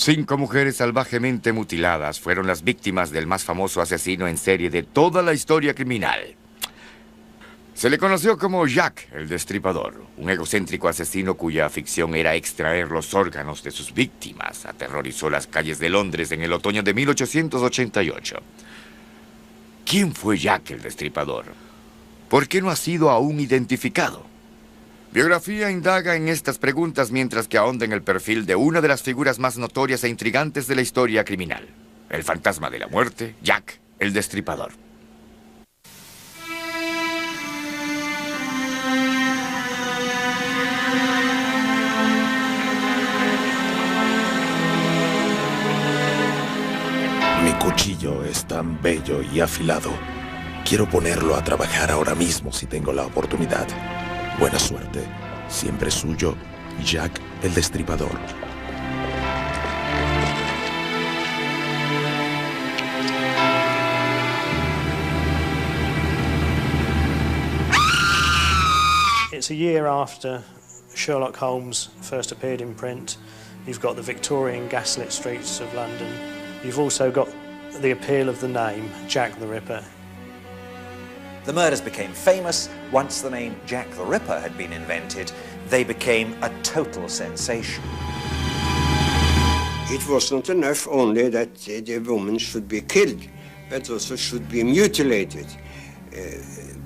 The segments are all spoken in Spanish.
5 mujeres salvajemente mutiladas fueron las víctimas del más famoso asesino en serie de toda la historia criminal. Se le conoció como Jack el Destripador, un egocéntrico asesino cuya afición era extraer los órganos de sus víctimas. Aterrorizó las calles de Londres en el otoño de 1888. ¿Quién fue Jack el Destripador? ¿Por qué no ha sido aún identificado? Biografía indaga en estas preguntas mientras que ahonda en el perfil de una de las figuras más notorias e intrigantes de la historia criminal. El fantasma de la muerte, Jack el Destripador. Mi cuchillo es tan bello y afilado. Quiero ponerlo a trabajar ahora mismo si tengo la oportunidad. Buena suerte. Siempre suyo, Jack el Destripador. It's a year after Sherlock Holmes first appeared in print. You've got the Victorian gaslit streets of London. You've also got the appeal of the name, Jack the Ripper. The murders became famous. Once the name Jack the Ripper had been invented, they became a total sensation. It was not enough only that the woman should be killed, but also should be mutilated.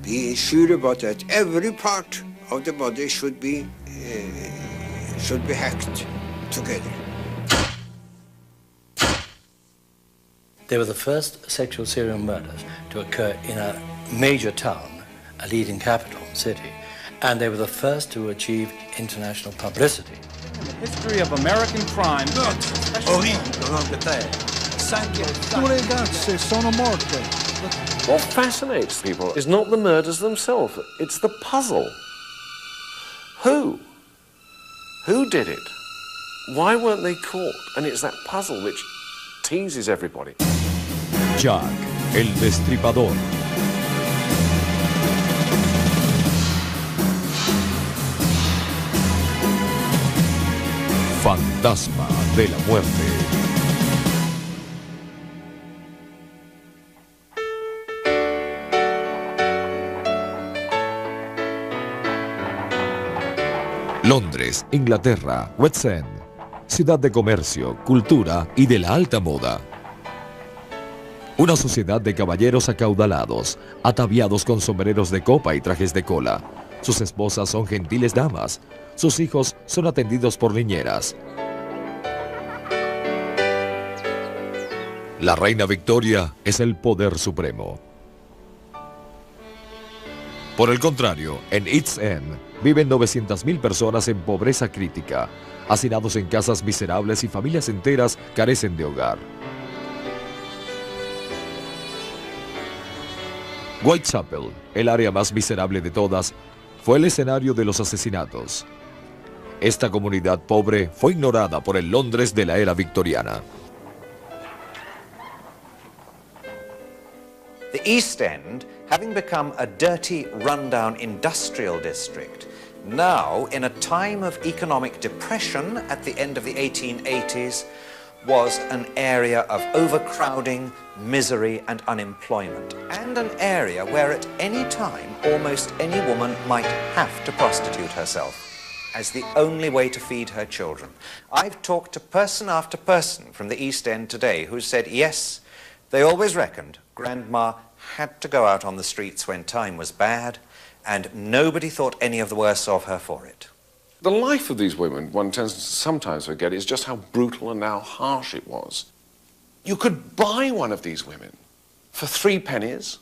Be sure about that. Every part of the body should be hacked together. They were the first sexual serial murders to occur in a major town, a leading capital city, and they were the first to achieve international publicity. In the history of American crime, What fascinates people is not the murders themselves, it's the puzzle. Who? Who did it? Why weren't they caught? And it's that puzzle which teases everybody. Jack el Destripador. Fantasma de la muerte. Londres, Inglaterra, West End, ciudad de comercio, cultura y de la alta moda. Una sociedad de caballeros acaudalados, ataviados con sombreros de copa y trajes de cola. Sus esposas son gentiles damas. Sus hijos son atendidos por niñeras. La reina Victoria es el poder supremo. Por el contrario, en East End viven 900.000 personas en pobreza crítica, hacinados en casas miserables y familias enteras carecen de hogar. Whitechapel, el área más miserable de todas, fue el escenario de los asesinatos. Esta comunidad pobre fue ignorada por el Londres de la era victoriana. The East End, having become a dirty, run-down industrial district, now, in a time of economic depression at the end of the 1880s, was an area of overcrowding, misery and unemployment, and an area where at any time almost any woman might have to prostitute herself as the only way to feed her children. I've talked to person after person from the East End today who said, yes, they always reckoned Grandma had to go out on the streets when time was bad, and nobody thought any of the worse of her for it. The life of these women, one tends to sometimes forget, is just how brutal and how harsh it was. You could buy one of these women for 3 pennies,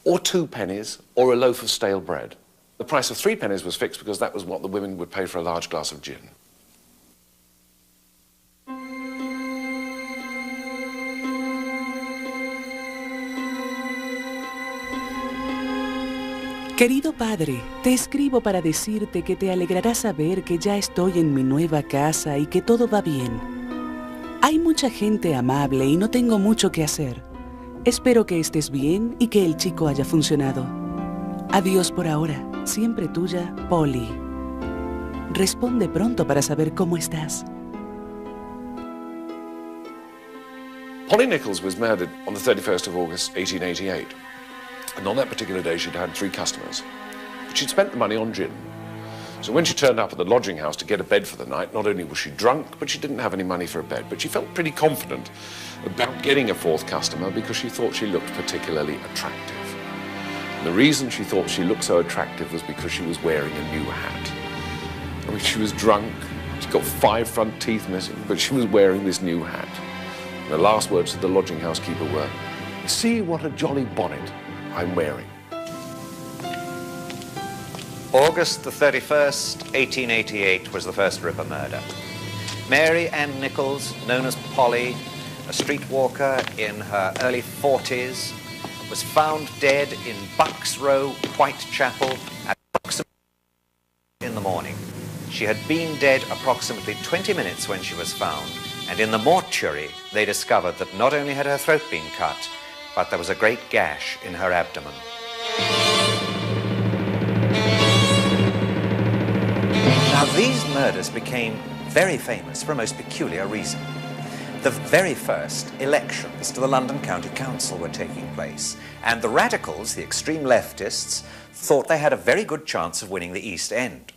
or 2 pennies, or a loaf of stale bread. The price of 3 pennies was fixed because that was what the women would pay for a large glass of gin. Querido padre, te escribo para decirte que te alegrará saber que ya estoy en mi nueva casa y que todo va bien. Hay mucha gente amable y no tengo mucho que hacer. Espero que estés bien y que el chico haya funcionado. Adiós por ahora. Siempre tuya, Polly. Responde pronto para saber cómo estás. Polly Nichols was murdered on the 31st of August, 1888. And on that particular day, she'd had 3 customers. But she'd spent the money on gin. So when she turned up at the lodging house to get a bed for the night, not only was she drunk, but she didn't have any money for a bed. But she felt pretty confident about getting a 4th customer because she thought she looked particularly attractive. And the reason she thought she looked so attractive was because she was wearing a new hat. I mean, she was drunk, she'd got 5 front teeth missing, but she was wearing this new hat. And the last words of the lodging house keeper were, "See what a jolly bonnet I'm wearing." August the 31st, 1888 was the first Ripper murder. Mary Ann Nichols, known as Polly, a streetwalker in her early 40s, was found dead in Bucks Row, Whitechapel, at approximately in the morning. She had been dead approximately 20 minutes when she was found, and in the mortuary they discovered that not only had her throat been cut, but there was a great gash in her abdomen. Now, these murders became very famous for a most peculiar reason. The very first elections to the London County Council were taking place, and the radicals, the extreme leftists, thought they had a very good chance of winning the East End.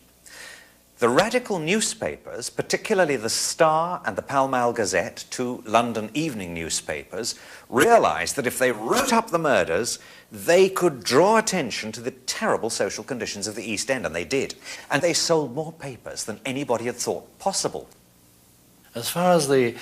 The radical newspapers, particularly the Star and the Pall Mall Gazette, 2 London evening newspapers, realized that if they wrote up the murders, they could draw attention to the terrible social conditions of the East End, and they did. And they sold more papers than anybody had thought possible. As far as the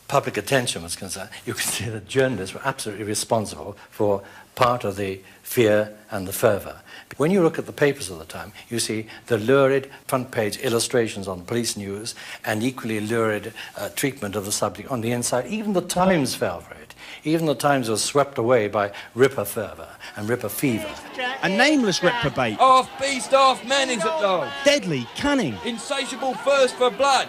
public attention was concerned, you can see that journalists were absolutely responsible for part of the fear and the fervour. When you look at the papers of the time, you see the lurid front-page illustrations on police news and equally lurid treatment of the subject on the inside. Even the Times fell for it. Even the Times was swept away by Ripper fervour and Ripper fever. A nameless reprobate. Half beast, half man is a dog. Deadly, cunning. Insatiable thirst for blood.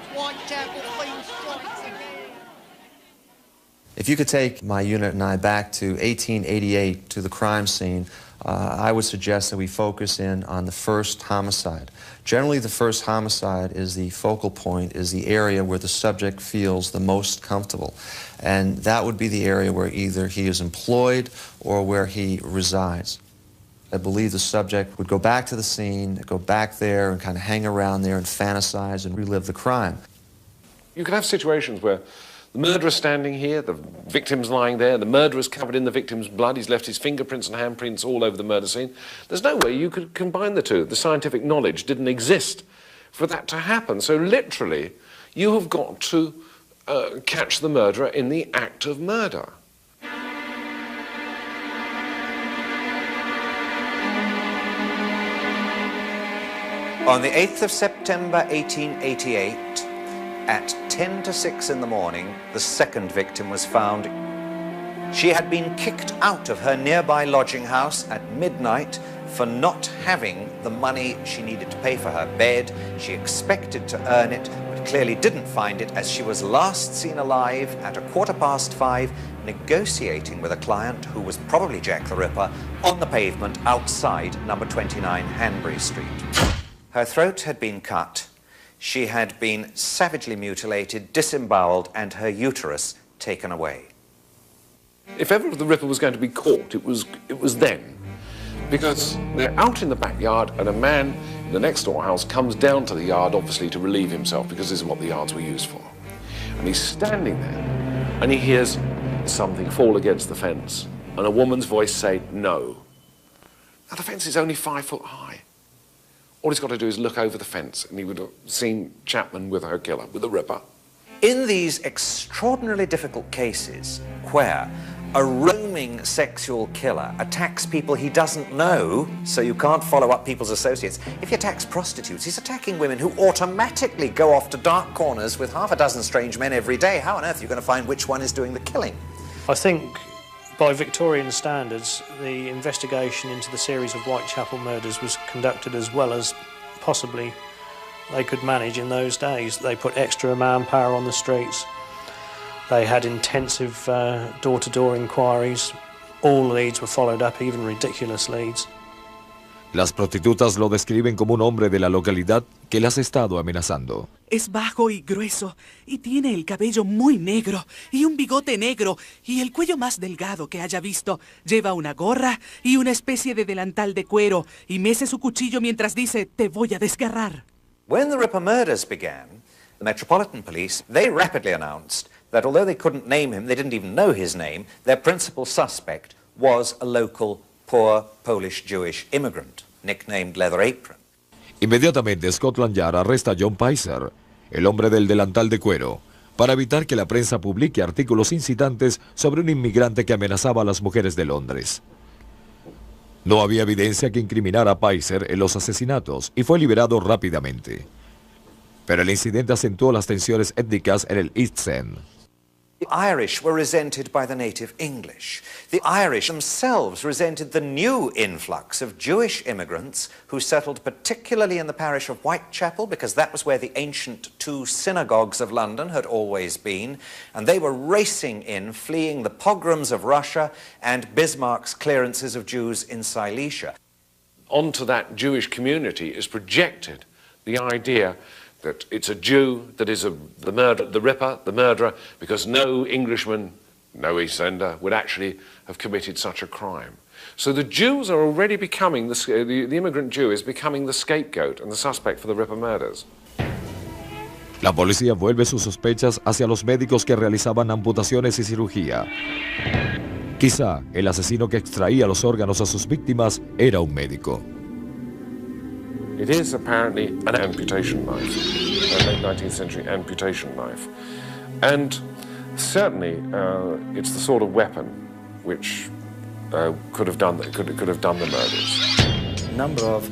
If you could take my unit and I back to 1888 to the crime scene, I would suggest that we focus in on the first homicide. Generally, the first homicide is the focal point, is the area where the subject feels the most comfortable. And that would be the area where either he is employed or where he resides. I believe the subject would go back to the scene, go back there and kind of hang around there and fantasize and relive the crime. You can have situations where the murderer's standing here, the victim's lying there, the murderer's covered in the victim's blood, he's left his fingerprints and handprints all over the murder scene. There's no way you could combine the two. The scientific knowledge didn't exist for that to happen. So literally, you have got to catch the murderer in the act of murder. On the 8th of September 1888, at 10 to 6 in the morning, the second victim was found. She had been kicked out of her nearby lodging house at midnight for not having the money she needed to pay for her bed. She expected to earn it, but clearly didn't find it, as she was last seen alive at 5:15, negotiating with a client who was probably Jack the Ripper on the pavement outside number 29 Hanbury Street. Her throat had been cut. She had been savagely mutilated, disemboweled, and her uterus taken away. If ever the Ripper was going to be caught, it was then. Because they're out in the backyard and a man in the next door house comes down to the yard, obviously to relieve himself, because this is what the yards were used for. And he's standing there and he hears something fall against the fence and a woman's voice say, "No." Now the fence is only 5 foot high. All he's got to do is look over the fence and he would have seen Chapman with her killer, with the Ripper. In these extraordinarily difficult cases where a roaming sexual killer attacks people he doesn't know, so you can't follow up people's associates. If he attacks prostitutes, he's attacking women who automatically go off to dark corners with half a dozen strange men every day. How on earth are you going to find which one is doing the killing? I think by Victorian standards, the investigation into the series of Whitechapel murders was conducted as well as possibly they could manage in those days. They put extra manpower on the streets. They had intensive door-to-door inquiries. All leads were followed up, even ridiculous leads. Las prostitutas lo describen como un hombre de la localidad que las ha estado amenazando. Es bajo y grueso, y tiene el cabello muy negro, y un bigote negro, y el cuello más delgado que haya visto. Lleva una gorra y una especie de delantal de cuero, y mece su cuchillo mientras dice, te voy a desgarrar. When the Ripper murders began, the Metropolitan Police, they rapidly announced that although they couldn't name him, they didn't even know his name, their principal suspect was a local poor Polish Jewish immigrant, nicknamed Leather Apron. Inmediatamente Scotland Yard arresta a John Pizer, el hombre del delantal de cuero, para evitar que la prensa publique artículos incitantes sobre un inmigrante que amenazaba a las mujeres de Londres. No había evidencia que incriminara a Pizer en los asesinatos y fue liberado rápidamente. Pero el incidente acentuó las tensiones étnicas en el East End. The Irish were resented by the native English. The Irish themselves resented the new influx of Jewish immigrants who settled particularly in the parish of Whitechapel because that was where the ancient two synagogues of London had always been, and they were racing in, fleeing the pogroms of Russia and Bismarck's clearances of Jews in Silesia. Onto that Jewish community is projected the idea that it's a Jew that is the Ripper, the murderer, because no Englishman, no East Ender, would actually have committed such a crime. So the Jews are already becoming, the immigrant Jew is becoming the scapegoat and the suspect for the Ripper murders. La policía vuelve sus sospechas hacia los médicos que realizaban amputaciones y cirugía. Quizá el asesino que extraía los órganos a sus víctimas era un médico. It is apparently an amputation knife, a late 19th century amputation knife. And certainly it's the sort of weapon which could have done the murders. A number of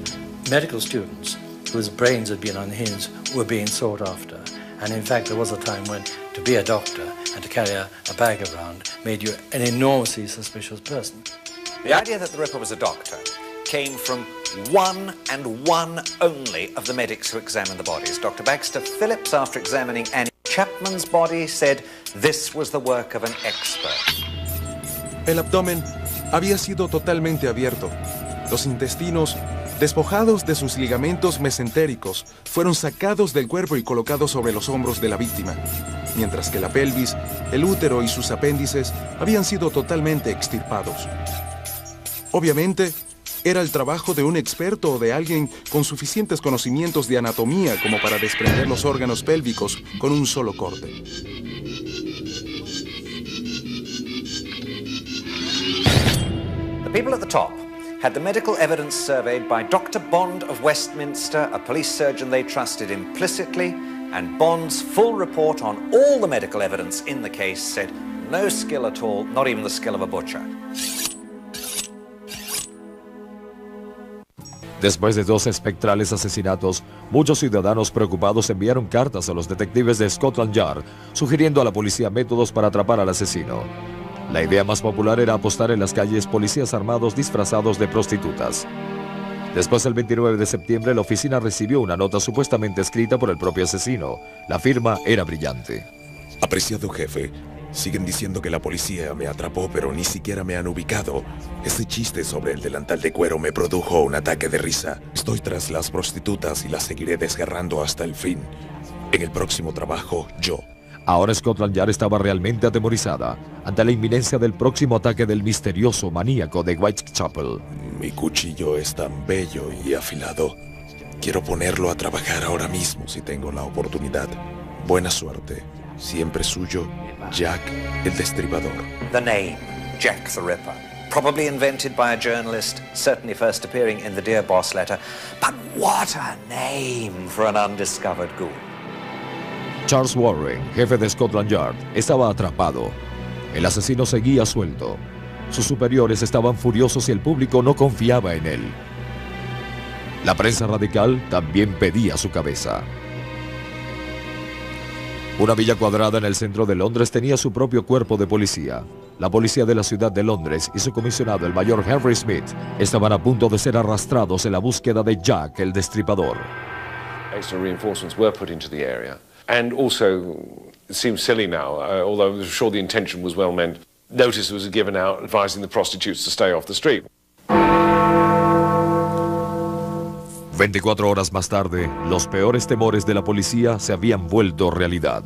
medical students whose brains had been unhinged were being sought after. And in fact, there was a time when to be a doctor and to carry a bag around made you an enormously suspicious person. The idea that the Ripper was a doctor came from one and one only of the medics who examined the bodies. Dr. Baxter Phillips, after examining Annie Chapman's body, said this was the work of an expert. El abdomen había sido totalmente abierto. Los intestinos, despojados de sus ligamentos mesentéricos, fueron sacados del cuerpo y colocados sobre los hombros de la víctima, mientras que la pelvis, el útero y sus apéndices habían sido totalmente extirpados. Obviamente, era el trabajo de un experto o de alguien con suficientes conocimientos de anatomía como para desprender los órganos pélvicos con un solo corte. The people at the top had the medical evidence surveyed by Dr. Bond of Westminster, a police surgeon they trusted implicitly, and Bond's full report on all the medical evidence in the case said no skill at all, not even the skill of a butcher. Después de 2 espectrales asesinatos, muchos ciudadanos preocupados enviaron cartas a los detectives de Scotland Yard, sugiriendo a la policía métodos para atrapar al asesino. La idea más popular era apostar en las calles policías armados disfrazados de prostitutas. Después, el 29 de septiembre, la oficina recibió una nota supuestamente escrita por el propio asesino. La firma era brillante. Apreciado jefe, siguen diciendo que la policía me atrapó, pero ni siquiera me han ubicado. Ese chiste sobre el delantal de cuero me produjo un ataque de risa. Estoy tras las prostitutas y las seguiré desgarrando hasta el fin. En el próximo trabajo, yo. Ahora Scotland Yard estaba realmente atemorizada ante la inminencia del próximo ataque del misterioso maníaco de Whitechapel. Mi cuchillo es tan bello y afilado. Quiero ponerlo a trabajar ahora mismo si tengo la oportunidad. Buena suerte. Siempre suyo, Jack el Destripador. The name, Jack the Ripper, probably invented by a journalist, certainly first appearing in the Dear Boss letter. But what a name for an undiscovered ghoul. Charles Warren, jefe de Scotland Yard, estaba atrapado. El asesino seguía suelto. Sus superiores estaban furiosos y el público no confiaba en él. La prensa radical también pedía su cabeza. Una villa cuadrada en el centro de Londres tenía su propio cuerpo de policía. La policía de la ciudad de Londres y su comisionado, el mayor Henry Smith, estaban a punto de ser arrastrados en la búsqueda de Jack el Destripador. Extra reinforcements were put into the area. And also, it seems silly now, although I'm sure the intention was well meant, notice was given out advising the prostitutes to stay off the street. 24 horas más tarde, los peores temores de la policía se habían vuelto realidad.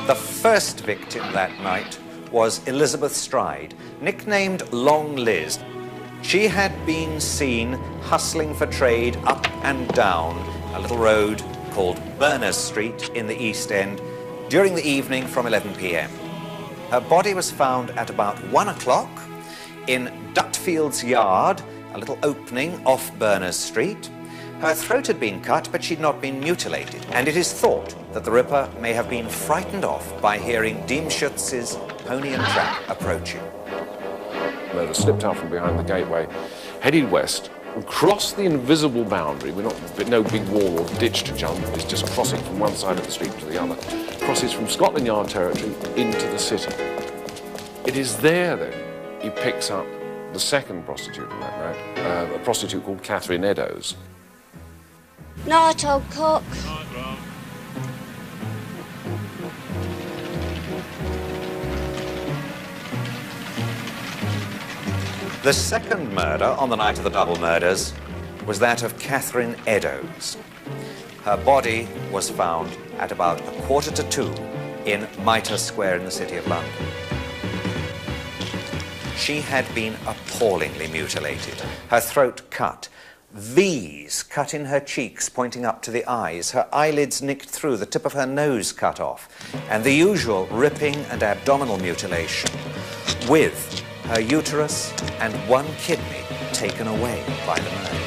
The first victim that night was Elizabeth Stride, nicknamed Long Liz. She had been seen hustling for trade up and down a little road called Berners Street in the East End during the evening from 11 p.m. Her body was found at about 1 o'clock in Dutfield's Yard, a little opening off Berners Street. Her throat had been cut, but she'd not been mutilated, and it is thought that the Ripper may have been frightened off by hearing Diemschutz's pony and trap approaching. Murder slipped out from behind the gateway, headed west, and crossed the invisible boundary. No big wall or ditch to jump. It's just crossing from one side of the street to the other. Crosses from Scotland Yard territory into the city. It is there, then, he picks up the second prostitute on that night, a prostitute called Catherine Eddowes. Night, old cock. The second murder on the night of the double murders was that of Catherine Eddowes. Her body was found at about 1:45 in Mitre Square in the City of London. She had been appallingly mutilated, her throat cut, V's cut in her cheeks pointing up to the eyes, her eyelids nicked through, the tip of her nose cut off, and the usual ripping and abdominal mutilation, with her uterus and one kidney taken away by the murder.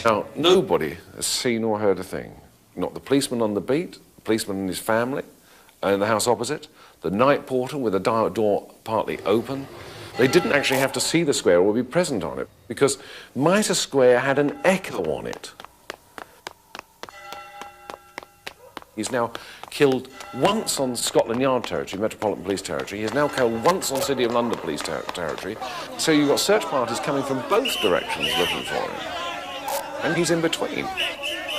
Now, nobody has seen or heard a thing. Not the policeman on the beat, the policeman and his family in the house opposite, the night porter with the door partly open. They didn't actually have to see the square or be present on it, because Mitre Square had an echo on it. He's now killed once on Scotland Yard territory, Metropolitan Police territory. He's now killed once on City of London Police territory. So you've got search parties coming from both directions looking for him. And he's in between.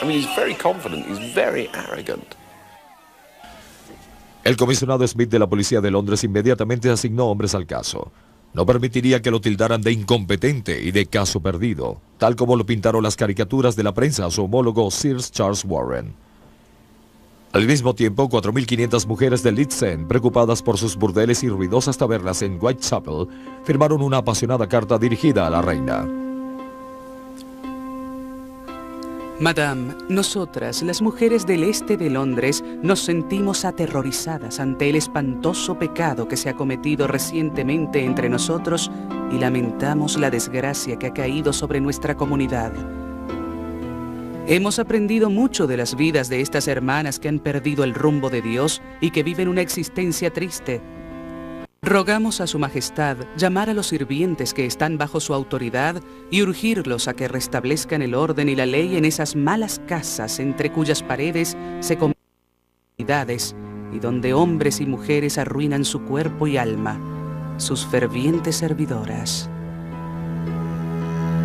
I mean, he's very confident, he's very arrogant. El comisionado Smith de la Policía de Londres inmediatamente asignó hombres al caso. No permitiría que lo tildaran de incompetente y de caso perdido, tal como lo pintaron las caricaturas de la prensa a su homólogo Sir Charles Warren. Al mismo tiempo, 4.500 mujeres de Leeds End, preocupadas por sus burdeles y ruidosas tabernas en Whitechapel, firmaron una apasionada carta dirigida a la reina. Madame, nosotras, las mujeres del este de Londres, nos sentimos aterrorizadas ante el espantoso pecado que se ha cometido recientemente entre nosotros y lamentamos la desgracia que ha caído sobre nuestra comunidad. Hemos aprendido mucho de las vidas de estas hermanas que han perdido el rumbo de Dios y que viven una existencia triste. Rogamos a su majestad llamar a los sirvientes que están bajo su autoridad y urgirlos a que restablezcan el orden y la ley en esas malas casas entre cuyas paredes se cometen iniquidades y donde hombres y mujeres arruinan su cuerpo y alma, sus fervientes servidoras.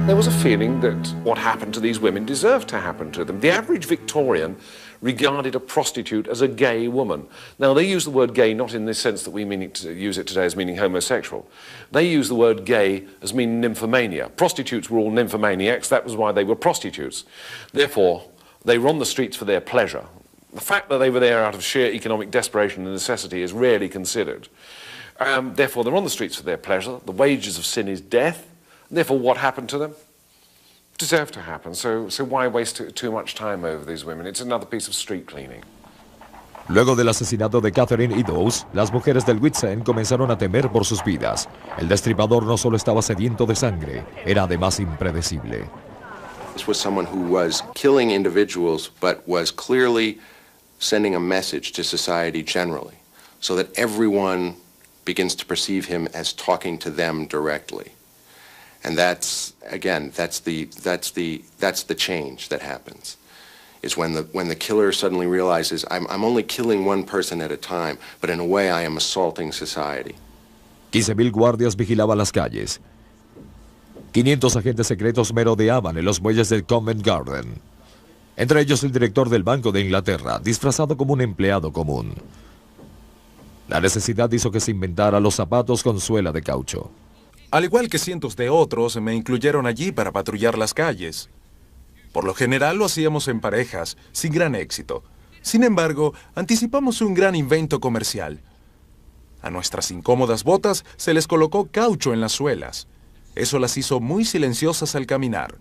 There was a feeling that what happened to these women deserved to happen to them. The average Victorian regarded a prostitute as a gay woman. Now, they use the word gay not in the sense that we use it today as meaning homosexual. They use the word gay as meaning nymphomania. Prostitutes were all nymphomaniacs. That was why they were prostitutes. Therefore, they were on the streets for their pleasure. The fact that they were there out of sheer economic desperation and necessity is rarely considered. Therefore, they're on the streets for their pleasure. The wages of sin is death. Therefore, what happened to them deserved to happen. So why waste too much time over these women? It's another piece of street cleaning. Luego del asesinato de Catherine Eddowes, las mujeres del West End comenzaron a temer por sus vidas. El destripador no solo estaba sediento de sangre, era además impredecible. This was someone who was killing individuals, but was clearly sending a message to society generally, so that everyone begins to perceive him as talking to them directly. And that's, again, that's the change that happens. is when the killer suddenly realizes, I'm only killing one person at a time, but in a way I am assaulting society. 15.000 guardias vigilaban las calles. 500 agentes secretos merodeaban en los muelles del Covent Garden. Entre ellos el director del Banco de Inglaterra, disfrazado como un empleado común. La necesidad hizo que se inventara los zapatos con suela de caucho. Al igual que cientos de otros, me incluyeron allí para patrullar las calles. Por lo general lo hacíamos en parejas, sin gran éxito. Sin embargo, anticipamos un gran invento comercial. A nuestras incómodas botas se les colocó caucho en las suelas. Eso las hizo muy silenciosas al caminar.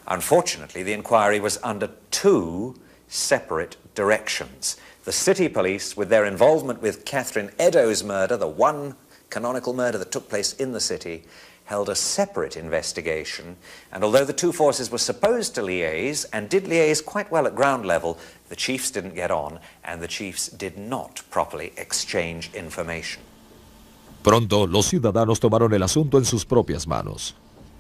Unfortunately, the inquiry was under two separate directions. The city police, with their involvement with Catherine Eddowes' murder, the one canonical murder that took place in the city, held a separate investigation. And although the two forces were supposed to liaise, and did liaise quite well at ground level, the chiefs didn't get on, and the chiefs did not properly exchange information. Pronto, los ciudadanos tomaron el asunto en sus propias manos.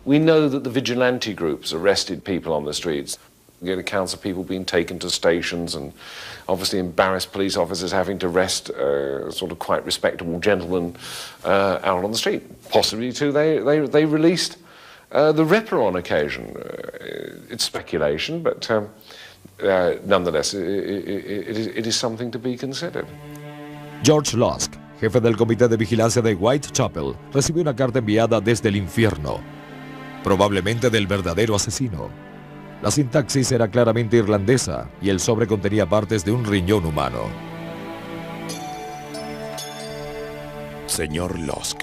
We know that the vigilante groups arrested people on the streets. We get accounts of people being taken to stations and obviously embarrassed police officers having to arrest sort of quite respectable gentlemen out on the street. Possibly, too, they released the Ripper on occasion. It's speculation, but nonetheless, it is something to be considered. George Lusk, jefe del comité de vigilancia de Whitechapel, recibió una carta enviada desde el infierno, probablemente del verdadero asesino. La sintaxis era claramente irlandesa y el sobre contenía partes de un riñón humano. Señor Lusk,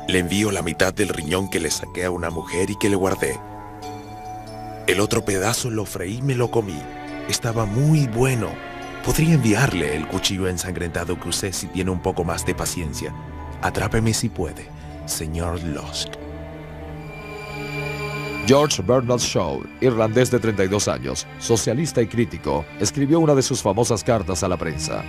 le envío la mitad del riñón que le saqué a una mujer y que le guardé. El otro pedazo lo freí y me lo comí. Estaba muy bueno. Podría enviarle el cuchillo ensangrentado que usé si tiene un poco más de paciencia. Atrápeme si puede, señor Lusk. George Bernard Shaw, irlandés de 32 años, socialista y crítico, escribió una de sus famosas cartas a la prensa.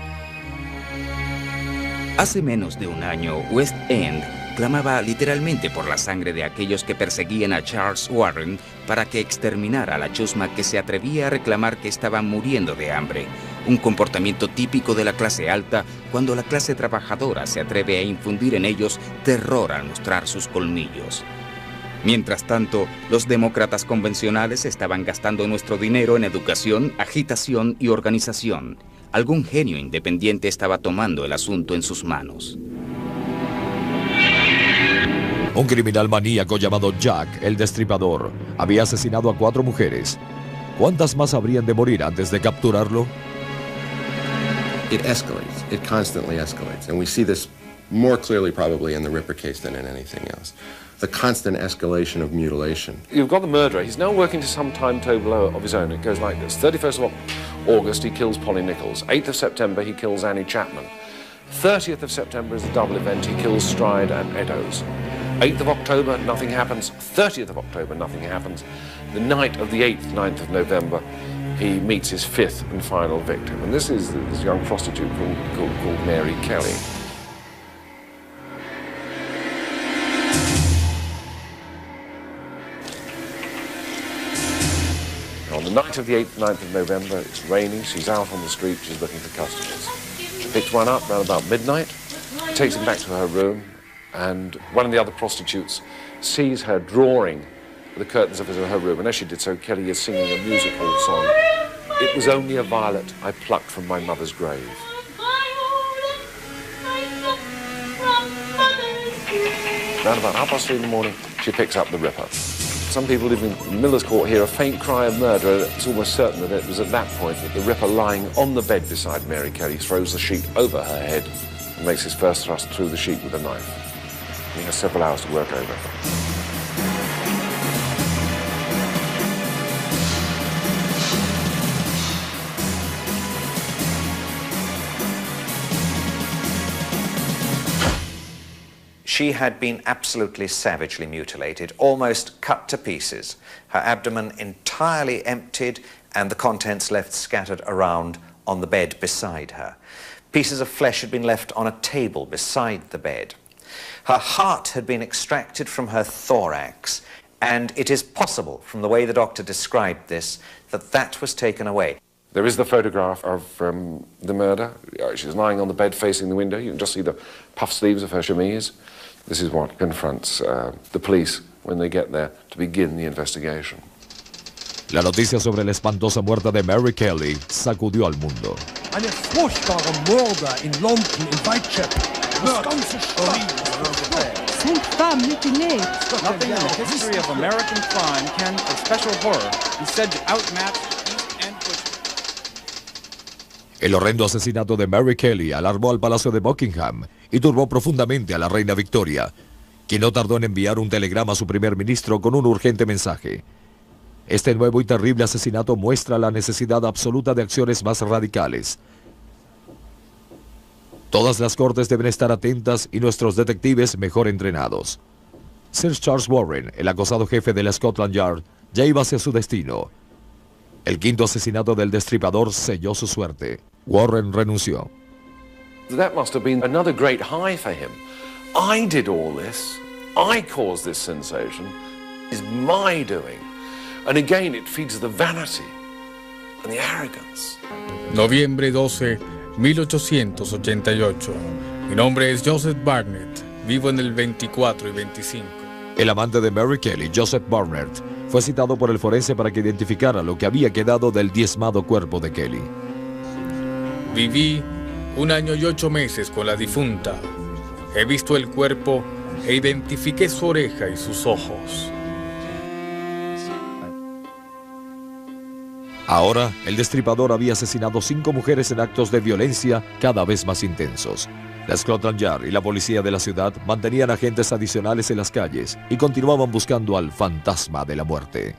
Hace menos de un año, West End clamaba literalmente por la sangre de aquellos que perseguían a Charles Warren para que exterminara a la chusma que se atrevía a reclamar que estaban muriendo de hambre. Un comportamiento típico de la clase alta cuando la clase trabajadora se atreve a infundir en ellos terror al mostrar sus colmillos. Mientras tanto, los demócratas convencionales estaban gastando nuestro dinero en educación, agitación y organización. Algún genio independiente estaba tomando el asunto en sus manos. Un criminal maníaco llamado Jack, el Destripador, había asesinado a 4 mujeres. ¿Cuántas más habrían de morir antes de capturarlo? It escalates. It constantly escalates. And we see this more clearly probably in the Ripper case than in anything else. The constant escalation of mutilation. You've got the murderer. He's now working to some timetable of his own. It goes like this. 31st of August, he kills Polly Nichols. 8th of September, he kills Annie Chapman. 30th of September is a double event. He kills Stride and Eddowes. 8th of October, nothing happens. 30th of October, nothing happens. The night of the 8th, 9th of November, he meets his 5th and final victim. And this is this young prostitute called Mary Kelly. On the night of the 8th, 9th of November, it's raining, she's out on the street, she's looking for customers. She picks one up around about midnight, takes him back to her room, and one of the other prostitutes sees her drawing the curtains of her room, and as she did so, Kelly is singing a music hall song. It was only a violet I plucked from my mother's grave. Around about 3:30 in the morning, she picks up the Ripper. Some people living in Miller's Court hear a faint cry of murder. It's almost certain that it was at that point that the Ripper, lying on the bed beside Mary Kelly, throws the sheet over her head and makes his first thrust through the sheet with a knife. He has several hours to work over. She had been absolutely savagely mutilated, almost cut to pieces, her abdomen entirely emptied and the contents left scattered around on the bed beside her. Pieces of flesh had been left on a table beside the bed. Her heart had been extracted from her thorax And it is possible, from the way the doctor described this, that that was taken away. There is the photograph of the murder. She's lying on the bed facing the window. You can just see the puff sleeves of her chemise. This is what confronts the police when they get there to begin the investigation. La noticia sobre la espantosa muerte de Mary Kelly sacudió al mundo. Eine furchtbare Mörder in London, in Whitechapel. Das ganze Stadt. Nothing in the history of American crime can, for special horror, be said to outmatch East End butchery. El horrendo asesinato de Mary Kelly alarmó al Palacio de Buckingham y turbó profundamente a la reina Victoria, quien no tardó en enviar un telegrama a su primer ministro con un urgente mensaje. Este nuevo y terrible asesinato muestra la necesidad absoluta de acciones más radicales. Todas las cortes deben estar atentas y nuestros detectives mejor entrenados. Sir Charles Warren, el acosado jefe de la Scotland Yard, ya iba hacia su destino. El quinto asesinato del destripador selló su suerte. Warren renunció. That must have been another great high for him. I did all this. I caused this sensation. It's my doing. And again, it feeds the vanity and the arrogance. Noviembre 12, 1888. Mi nombre es Joseph Barnett. Vivo en el 24 y 25. El amante de Mary Kelly, Joseph Barnett, fue citado por el forense para que identificara lo que había quedado del diezmado cuerpo de Kelly. Viví 1 año y 8 meses con la difunta. He visto el cuerpo e identifiqué su oreja y sus ojos. Ahora, el destripador había asesinado 5 mujeres en actos de violencia cada vez más intensos. La Scotland Yard y la policía de la ciudad mantenían agentes adicionales en las calles y continuaban buscando al fantasma de la muerte.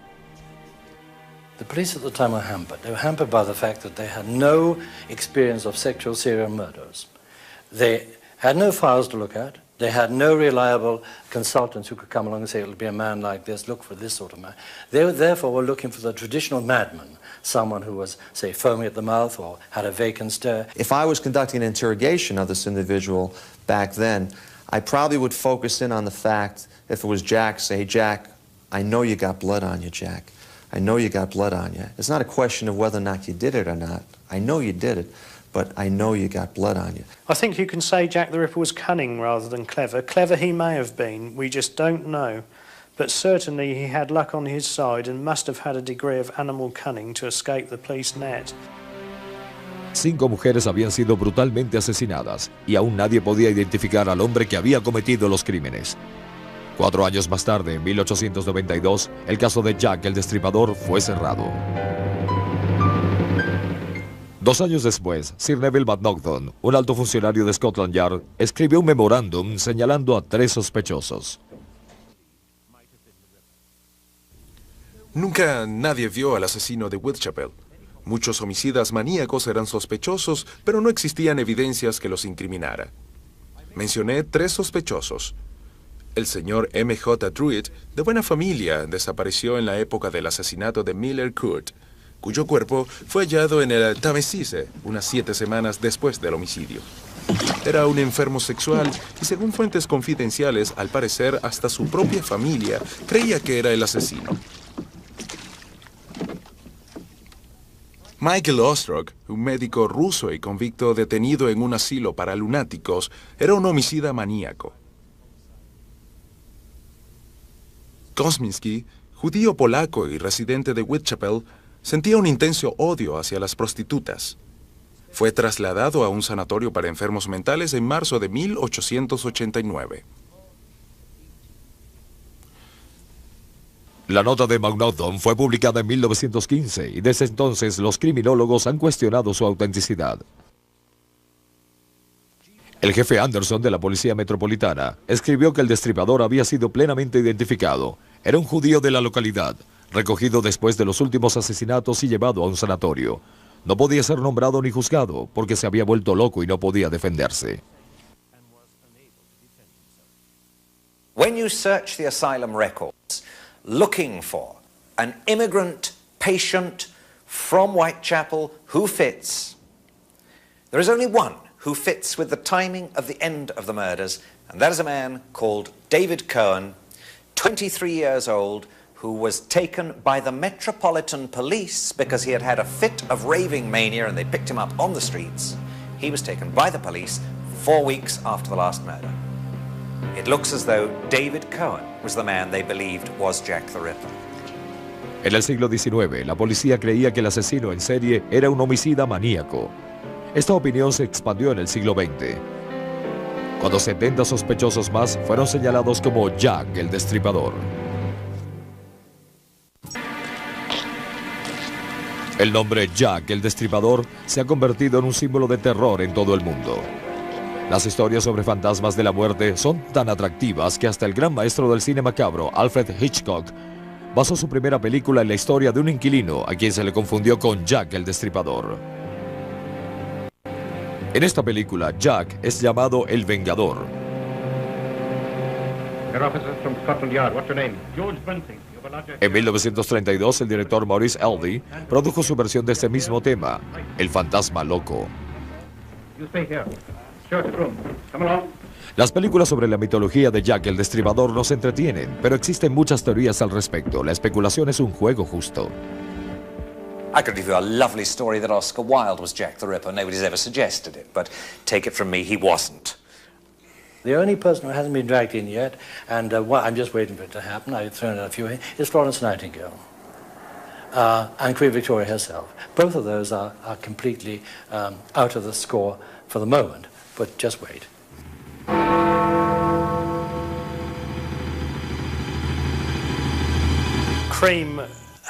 The police at the time were hampered. They were hampered by the fact that they had no experience of sexual serial murders. They had no files to look at. They had no reliable consultants who could come along and say, it'll be a man like this, look for this sort of man. They therefore were looking for the traditional madman, someone who was, say, foamy at the mouth or had a vacant stare. If I was conducting an interrogation of this individual back then, I probably would focus in on the fact, if it was Jack, say, Jack, I know you got blood on you, Jack. I know you got blood on you. It's not a question of whether or not you did it or not. I know you did it, but I know you got blood on you. I think you can say Jack the Ripper was cunning rather than clever. Clever he may have been, we just don't know. But certainly he had luck on his side and must have had a degree of animal cunning to escape the police net. 5 mujeres habían sido brutalmente asesinadas y aún nadie podía identificar al hombre que había cometido los crímenes. 4 años más tarde, en 1892, el caso de Jack el Destripador fue cerrado. 2 años después, Sir Neville Macnaghten, un alto funcionario de Scotland Yard, escribió un memorándum señalando a 3 sospechosos. Nunca nadie vio al asesino de Whitechapel. Muchos homicidas maníacos eran sospechosos, pero no existían evidencias que los incriminara. Mencioné 3 sospechosos. El señor M.J. Druitt, de buena familia, desapareció en la época del asesinato de Miller Court, cuyo cuerpo fue hallado en el Támesis unas 7 semanas después del homicidio. Era un enfermo sexual y, según fuentes confidenciales, al parecer hasta su propia familia creía que era el asesino. Michael Ostrog, un médico ruso y convicto detenido en un asilo para lunáticos, era un homicida maníaco. Kosminski, judío polaco y residente de Whitechapel, sentía un intenso odio hacia las prostitutas. Fue trasladado a un sanatorio para enfermos mentales en marzo de 1889. La nota de Macnaghten fue publicada en 1915 y desde entonces los criminólogos han cuestionado su autenticidad. El jefe Anderson de la Policía Metropolitana escribió que el destripador había sido plenamente identificado. Era un judío de la localidad, recogido después de los últimos asesinatos y llevado a un sanatorio. No podía ser nombrado ni juzgado porque se había vuelto loco y no podía defenderse. When you search the asylum records, looking for an immigrant patient from Whitechapel who fits, there is only one who fits with the timing of the end of the murders, and that is a man called David Cohen, 23 years old, who was taken by the Metropolitan Police because he had had a fit of raving mania and they picked him up on the streets. He was taken by the police 4 weeks after the last murder. It looks as though David Cohen was the man they believed was Jack the Ripper. En el siglo XIX, la policía creía que el asesino en serie era un homicida maníaco. Esta opinión se expandió en el siglo XX, cuando 70 sospechosos más fueron señalados como Jack el Destripador. El nombre Jack el Destripador se ha convertido en un símbolo de terror en todo el mundo. Las historias sobre fantasmas de la muerte son tan atractivas que hasta el gran maestro del cine macabro, Alfred Hitchcock, basó su primera película en la historia de un inquilino a quien se le confundió con Jack el Destripador. En esta película, Jack es llamado el Vengador. En 1932, el director Maurice Elvey produjo su versión de este mismo tema, El Fantasma Loco. Las películas sobre la mitología de Jack el Destripador nos entretienen, pero existen muchas teorías al respecto. La especulación es un juego justo. I could give you a lovely story that Oscar Wilde was Jack the Ripper. Nobody's ever suggested it, but take it from me, he wasn't. The only person who hasn't been dragged in yet, and I'm just waiting for it to happen, I've thrown out a few, is Florence Nightingale. And Queen Victoria herself. Both of those are completely out of the score for the moment, but just wait. Cream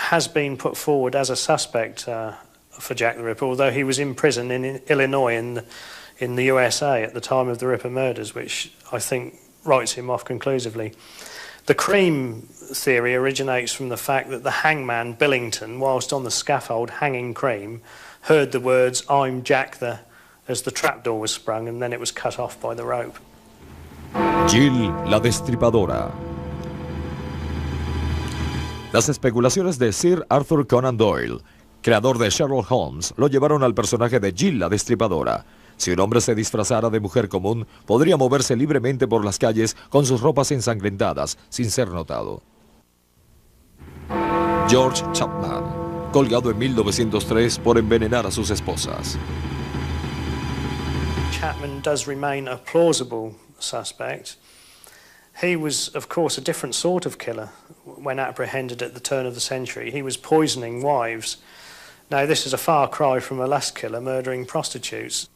has been put forward as a suspect for Jack the Ripper, although he was in prison in Illinois in the USA at the time of the Ripper murders, which I think writes him off conclusively. The Cream theory originates from the fact that the hangman Billington, whilst on the scaffold hanging Cream, heard the words "I'm Jack the" as the trapdoor was sprung, and then it was cut off by the rope. Jill la Destripadora. Las especulaciones de Sir Arthur Conan Doyle, creador de Sherlock Holmes, lo llevaron al personaje de Jill la Destripadora. Si un hombre se disfrazara de mujer común, podría moverse libremente por las calles con sus ropas ensangrentadas, sin ser notado. George Chapman, colgado en 1903 por envenenar a sus esposas. Chapman does remain a plausible suspect. He was, of course, a different sort of killer when apprehended at the turn of the century. He was poisoning wives. Now, this is a far cry from a last killer murdering prostitutes.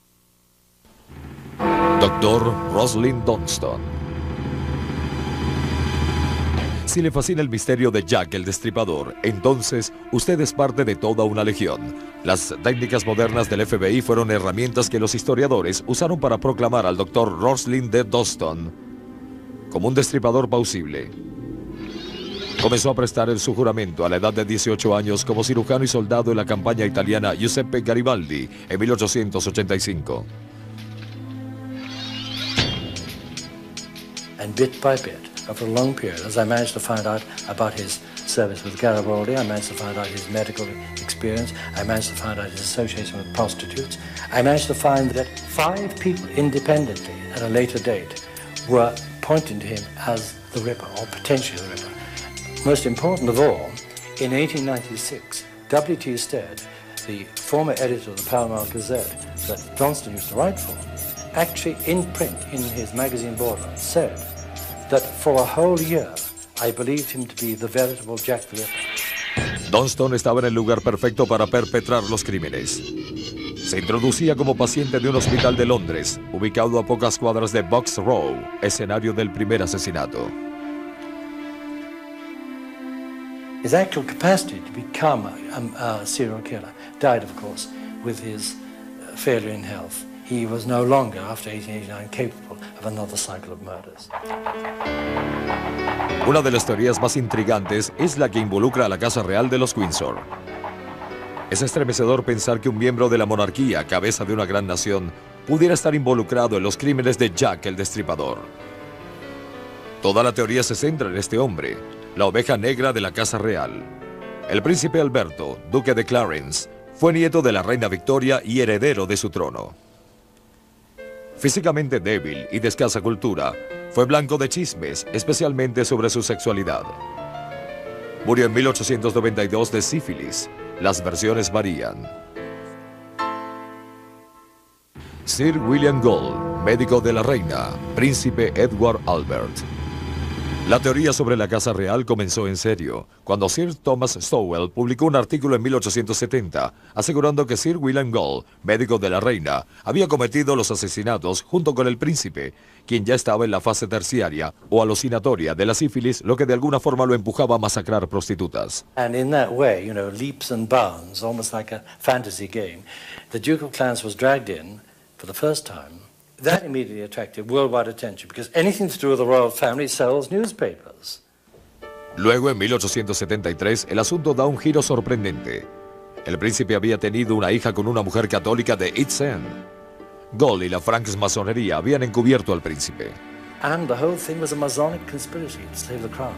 Dr. Rosalind Dunston. Si le fascina el misterio de Jack el Destripador, entonces usted es parte de toda una legión. Las técnicas modernas del FBI fueron herramientas que los historiadores usaron para proclamar al Dr. Rosalind D. Dunston como un destripador plausible. Comenzó a prestar su juramento a la edad de 18 años como cirujano y soldado en la campaña italiana Giuseppe Garibaldi en 1885. And bit by bit, over a long period, as I managed to find out about his service with Garibaldi, I managed to find out his medical experience, I managed to find out his association with prostitutes, I managed to find that 5 people independently at a later date were pointing to him as the Ripper, or potentially the Ripper. Most important of all, in 1896, W.T. Stead, the former editor of the Pall Mall Gazette that Johnston used to write for, actually in print in his magazine Borderland, said that for a whole year I believed him to be the veritable Jack the Ripper. Dunston estaba en el lugar perfecto para perpetrar los crímenes. Se introducía como paciente de un hospital de Londres, ubicado a pocas cuadras de Box Row, escenario del primer asesinato. His actual capacity to become a serial killer died, of course, with his failure in health. He was no longer, after 1889, capable of another cycle of murders. Una de las teorías más intrigantes es la que involucra a la Casa Real de los Windsor. Es estremecedor pensar que un miembro de la monarquía, cabeza de una gran nación, pudiera estar involucrado en los crímenes de Jack el Destripador. Toda la teoría se centra en este hombre, la oveja negra de la Casa Real. El príncipe Alberto, duque de Clarence, fue nieto de la reina Victoria y heredero de su trono. Físicamente débil y de escasa cultura, Fue blanco de chismes, especialmente sobre su sexualidad. Murió en 1892 de sífilis. Las versiones varían. Sir William Gould, médico de la reina, príncipe Edward Albert. La teoría sobre la Casa Real comenzó en serio, cuando Sir Thomas Stowell publicó un artículo en 1870, asegurando que Sir William Gould, médico de la reina, había cometido los asesinatos junto con el príncipe, quien ya estaba en la fase terciaria o alucinatoria de la sífilis, lo que de alguna forma lo empujaba a masacrar prostitutas. And in that way, you know, leaps and bounds, almost like a fantasy game, the Duke of Clarence was dragged in for the first time. That immediately attracted worldwide attention because anything to do with the royal family sells newspapers. Luego, en 1873, el asunto da un giro sorprendente. El príncipe había tenido una hija con una mujer católica de East End. Gould y la francmasonería habían encubierto al príncipe. And the whole thing was a Masonic conspiracy to save the crown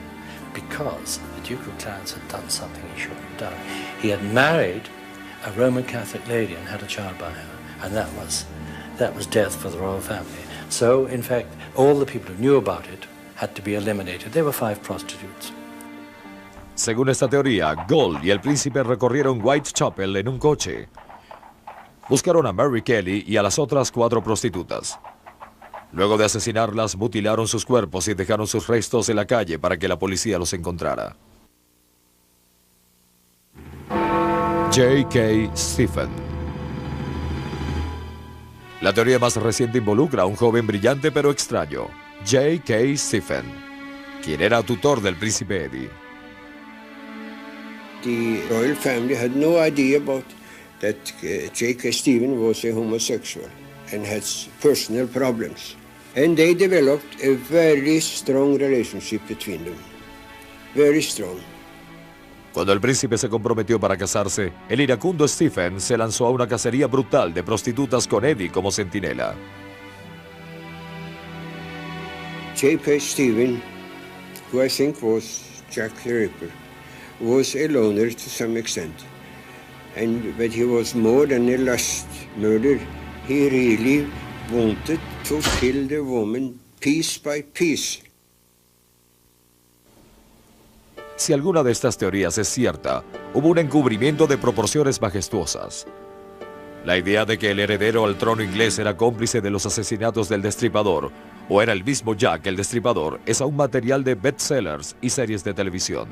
because the Duke of Clarence had done something he shouldn't have done. He had married a Roman Catholic lady and had a child by her, and that was death for the royal family. So, in fact, all the people who knew about it had to be eliminated. There were 5 prostitutes. Según esta teoría, Gould y el príncipe recorrieron Whitechapel en un coche. Buscaron a Mary Kelly y a las otras 4 prostitutas. Luego de asesinarlas, mutilaron sus cuerpos y dejaron sus restos en la calle para que la policía los encontrara. J.K. Stephen. La teoría más reciente involucra a un joven brillante pero extraño, J.K. Stephen, quien era tutor del príncipe Eddie. The royal family had no idea about that J.K. Stephen was a homosexual and had personal problems. And they developed a very strong relationship between them. Very strong. Cuando el príncipe se comprometió para casarse, el iracundo Stephen se lanzó a una cacería brutal de prostitutas con Eddie como centinela. J.K. Stephen, who I think was Jack the Ripper, was a loner to some extent. But he was more than a lust murder. He really wanted to kill the woman piece by piece. Si alguna de estas teorías es cierta, hubo un encubrimiento de proporciones majestuosas. La idea de que el heredero al trono inglés era cómplice de los asesinatos del Destripador, o era el mismo Jack el Destripador, es aún material de bestsellers y series de televisión.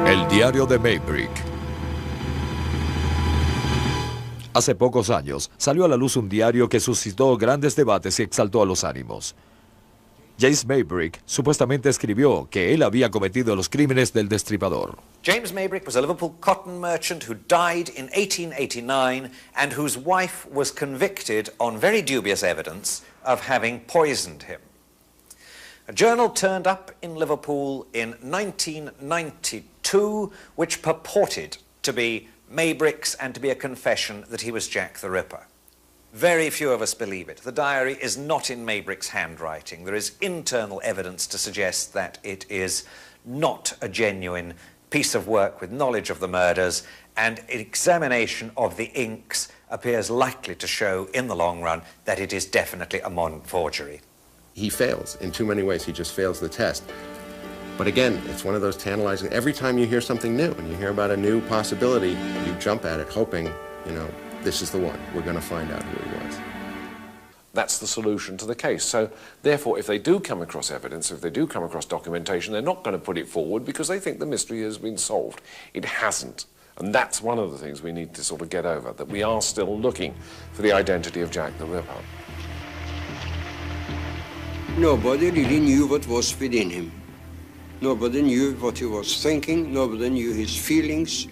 El diario de Maybrick. Hace pocos años salió a la luz un diario que suscitó grandes debates y exaltó a los ánimos. James Maybrick supuestamente escribió que él había cometido los crímenes del Destripador. James Maybrick was a Liverpool cotton merchant who died in 1889 and whose wife was convicted on very dubious evidence of having poisoned him. A journal turned up in Liverpool in 1992 which purported to be Maybrick's and to be a confession that he was Jack the Ripper. Very few of us believe it. The diary is not in Maybrick's handwriting. There is internal evidence to suggest that it is not a genuine piece of work with knowledge of the murders, and examination of the inks appears likely to show in the long run that it is definitely a modern forgery. He fails in too many ways. He just fails the test. But again, it's one of those tantalizing, every time you hear something new and you hear about a new possibility, you jump at it hoping, this is the one. We're going to find out who he was. That's the solution to the case. So, therefore, if they do come across evidence, if they do come across documentation, they're not going to put it forward because they think the mystery has been solved. It hasn't. And that's one of the things we need to sort of get over, that we are still looking for the identity of Jack the Ripper. Nobody really knew what was within him. Nobody knew what he was thinking. Nobody knew his feelings.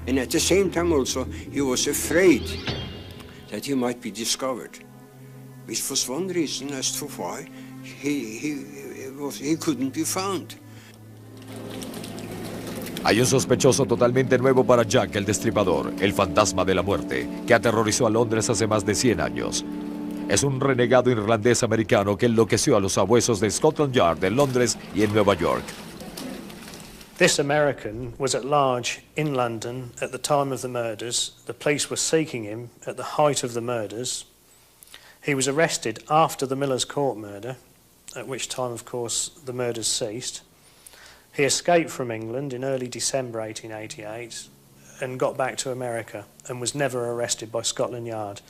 And at the same time also, he was afraid that he might be discovered, which was one reason as to why he couldn't be found. Hay un sospechoso totalmente nuevo para Jack el Destripador, el fantasma de la muerte, que aterrorizó a Londres hace más de 100 años. Es un renegado irlandés-americano que enloqueció a los sabuesos de Scotland Yard en Londres y en Nueva York. This American was at large in London at the time of the murders. The police were seeking him at the height of the murders. He was arrested after the Miller's Court murder, at which time, of course, the murders ceased. He escaped from England in early December 1888 and got back to America and was never arrested by Scotland Yard,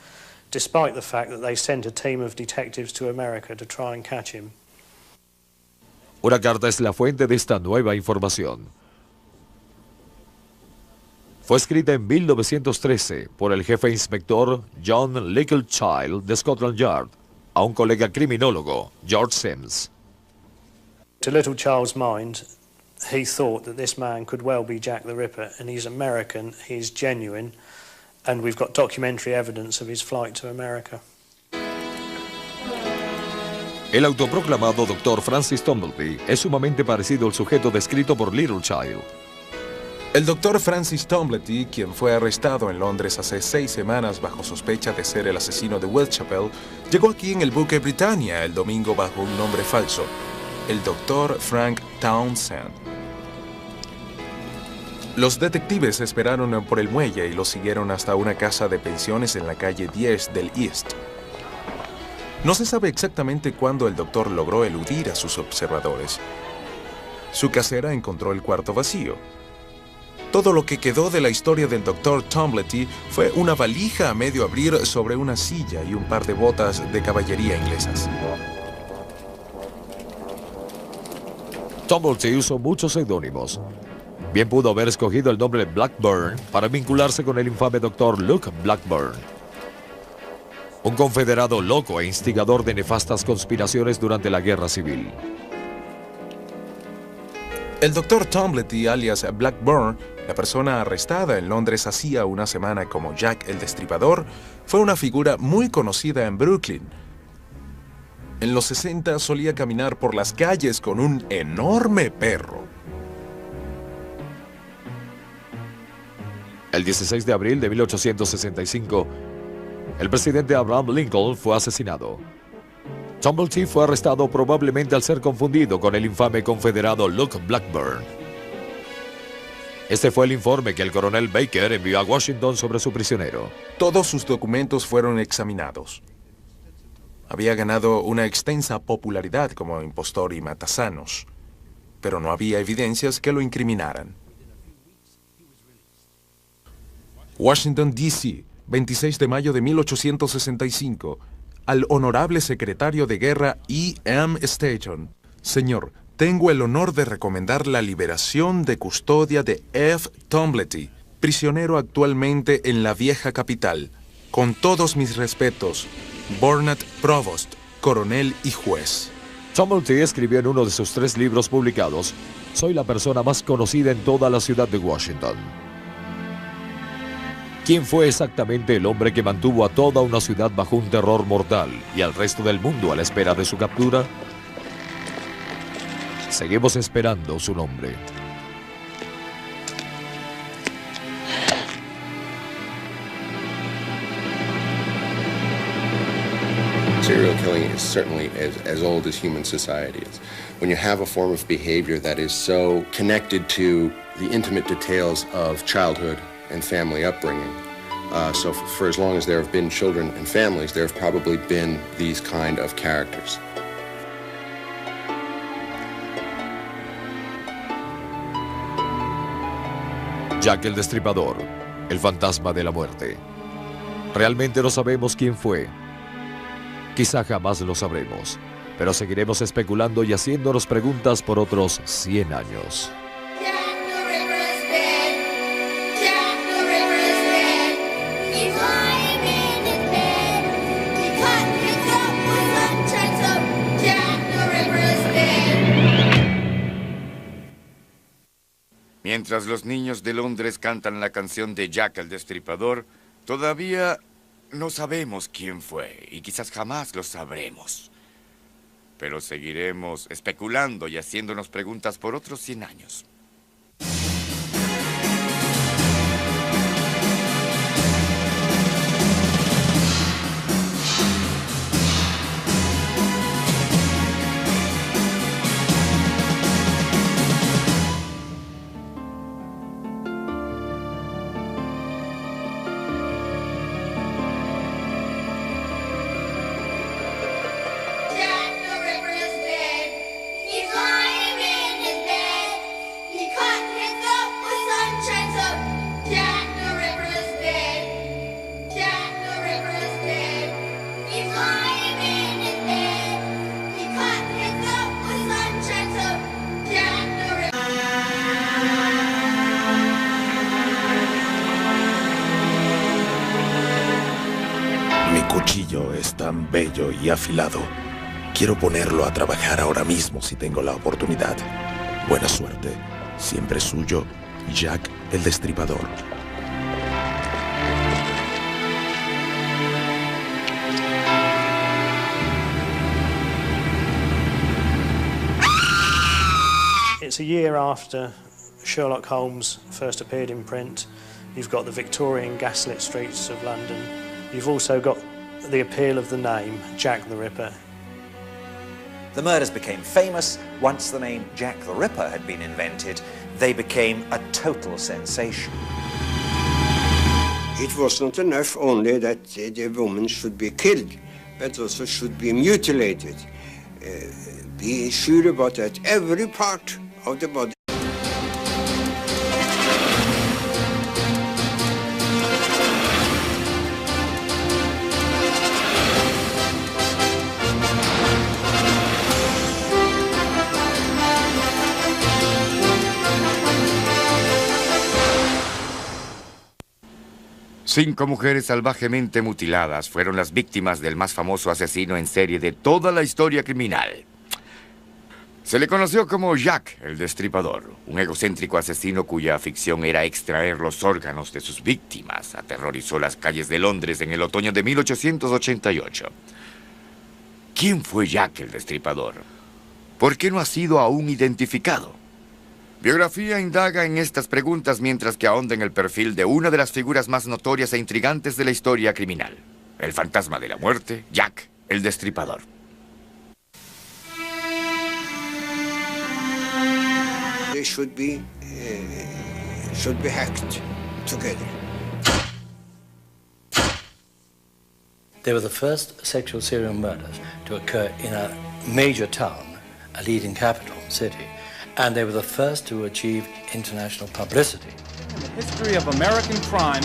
despite the fact that they sent a team of detectives to America to try and catch him. Una carta es la fuente de esta nueva información. Fue escrita en 1913 por el jefe inspector John Littlechild de Scotland Yard a un colega criminólogo, George Sims. To Littlechild's mind, he thought that this man could well be Jack the Ripper, and he's American, he's genuine, and we've got documentary evidence of his flight to America. El autoproclamado Dr. Francis Tumblety es sumamente parecido al sujeto descrito por Littlechild. El Dr. Francis Tumblety, quien fue arrestado en Londres hace 6 semanas bajo sospecha de ser el asesino de Whitechapel, llegó aquí en el buque Britannia el domingo bajo un nombre falso, el Dr. Frank Townsend. Los detectives esperaron por el muelle y lo siguieron hasta una casa de pensiones en la calle 10 del East. No se sabe exactamente cuándo el doctor logró eludir a sus observadores. Su casera encontró el cuarto vacío. Todo lo que quedó de la historia del Dr. Tumblety fue una valija a medio abrir sobre una silla y un par de botas de caballería inglesas. Tumblety usó muchos seudónimos. Bien pudo haber escogido el nombre Blackburn para vincularse con el infame Dr. Luke Blackburn, un confederado loco e instigador de nefastas conspiraciones durante la Guerra Civil. El Dr. Tumblety, alias Blackburn, la persona arrestada en Londres hacía una semana como Jack el Destripador, fue una figura muy conocida en Brooklyn. En los 60 solía caminar por las calles con un enorme perro. El 16 de abril de 1865, el presidente Abraham Lincoln fue asesinado. Tumblety fue arrestado probablemente al ser confundido con el infame confederado Luke Blackburn. Este fue el informe que el coronel Baker envió a Washington sobre su prisionero. Todos sus documentos fueron examinados. Había ganado una extensa popularidad como impostor y matasanos, pero no había evidencias que lo incriminaran. Washington, D.C., 26 de mayo de 1865. Al honorable secretario de guerra E.M. Stanton. Señor, tengo el honor de recomendar la liberación de custodia de F. Tumblety, prisionero actualmente en la vieja capital. Con todos mis respetos, Burnet Provost, coronel y juez. Tumblety escribió en uno de sus 3 libros publicados: soy la persona más conocida en toda la ciudad de Washington. ¿Quién fue exactamente el hombre que mantuvo a toda una ciudad bajo un terror mortal y al resto del mundo a la espera de su captura? Seguimos esperando su nombre. Serial killing is certainly as old as human society is. When you have a form of behavior that is so connected to the intimate details of childhood and family upbringing. So for as long as there have been children and families, there have probably been these kind of characters. Jack el Destripador, el fantasma de la muerte. Realmente no sabemos quién fue. Quizá jamás lo sabremos, pero seguiremos especulando y haciéndonos preguntas por otros 100 años. Mientras los niños de Londres cantan la canción de Jack el Destripador, todavía no sabemos quién fue y quizás jamás lo sabremos. Pero seguiremos especulando y haciéndonos preguntas por otros 100 años. cuchillo es tan bello y afilado. Quiero ponerlo a trabajar ahora mismo si tengo la oportunidad. Buena suerte. Siempre suyo, Jack el Destripador. It's a year after Sherlock Holmes first appeared in print. You've got the Victorian gaslit streets of London. You've also got the appeal of the name, Jack the Ripper. The murders became famous. Once the name Jack the Ripper had been invented, they became a total sensation. It was not enough only that the woman should be killed, but also should be mutilated. Be sure about that. Every part of the body. Cinco mujeres salvajemente mutiladas fueron las víctimas del más famoso asesino en serie de toda la historia criminal. Se le conoció como Jack el Destripador, un egocéntrico asesino cuya afición era extraer los órganos de sus víctimas. Aterrorizó las calles de Londres en el otoño de 1888. ¿Quién fue Jack el Destripador? ¿Por qué no ha sido aún identificado? Biografía indaga en estas preguntas mientras que ahonda en el perfil de una de las figuras más notorias e intrigantes de la historia criminal. El fantasma de la muerte, Jack el Destripador. They should be hacked together. They were the first sexual serial murders to occur in a major town, a leading capital city, and they were the first to achieve international publicity. The history of American crime.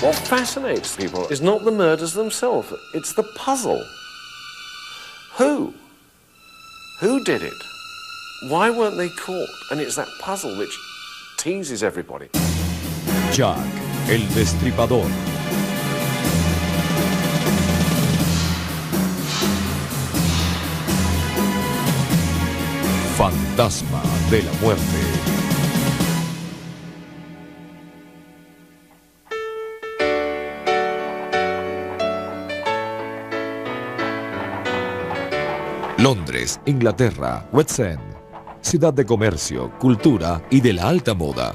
What fascinates people is not the murders themselves, it's the puzzle. Who? Who did it? Why weren't they caught? And it's that puzzle which teases everybody. Jack el Destripador. Fantasma de la muerte. Londres, Inglaterra, West End, ciudad de comercio, cultura y de la alta moda.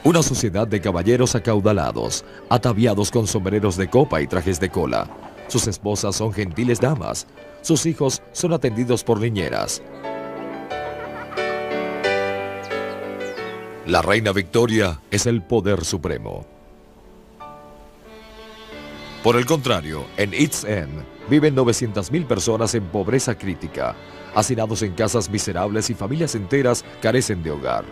Una sociedad de caballeros acaudalados, ataviados con sombreros de copa y trajes de cola. Sus esposas son gentiles damas, sus hijos son atendidos por niñeras. La reina Victoria es el poder supremo. Por el contrario, en East End viven 900.000 personas en pobreza crítica, hacinados en casas miserables y familias enteras carecen de hogar.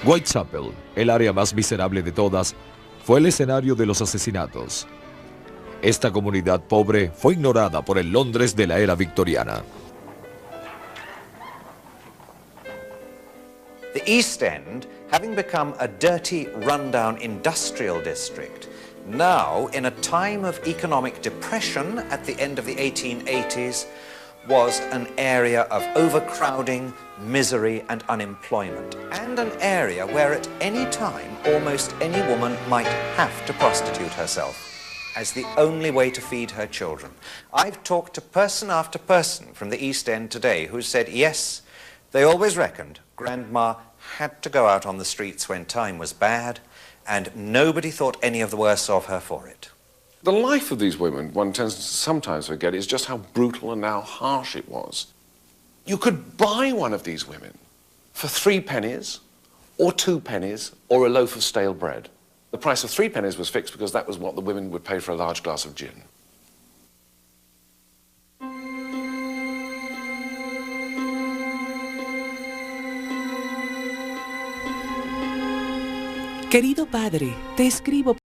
Whitechapel, el área más miserable de todas, fue el escenario de los asesinatos. Esta comunidad pobre fue ignorada por el Londres de la era victoriana. The East End, having become a dirty, run-down industrial district, now, in a time of economic depression at the end of the 1880s, was an area of overcrowding, misery and unemployment, and an area where at any time almost any woman might have to prostitute herself as the only way to feed her children. I've talked to person after person from the East End today who said, yes, they always reckoned Grandma had to go out on the streets when time was bad, and nobody thought any of the worse of her for it. The life of these women, one tends to sometimes forget, is just how brutal and how harsh it was. You could buy one of these women for 3 pennies, or 2 pennies, or a loaf of stale bread. The price of 3 pennies was fixed because that was what the women would pay for a large glass of gin. Querido padre, te escribo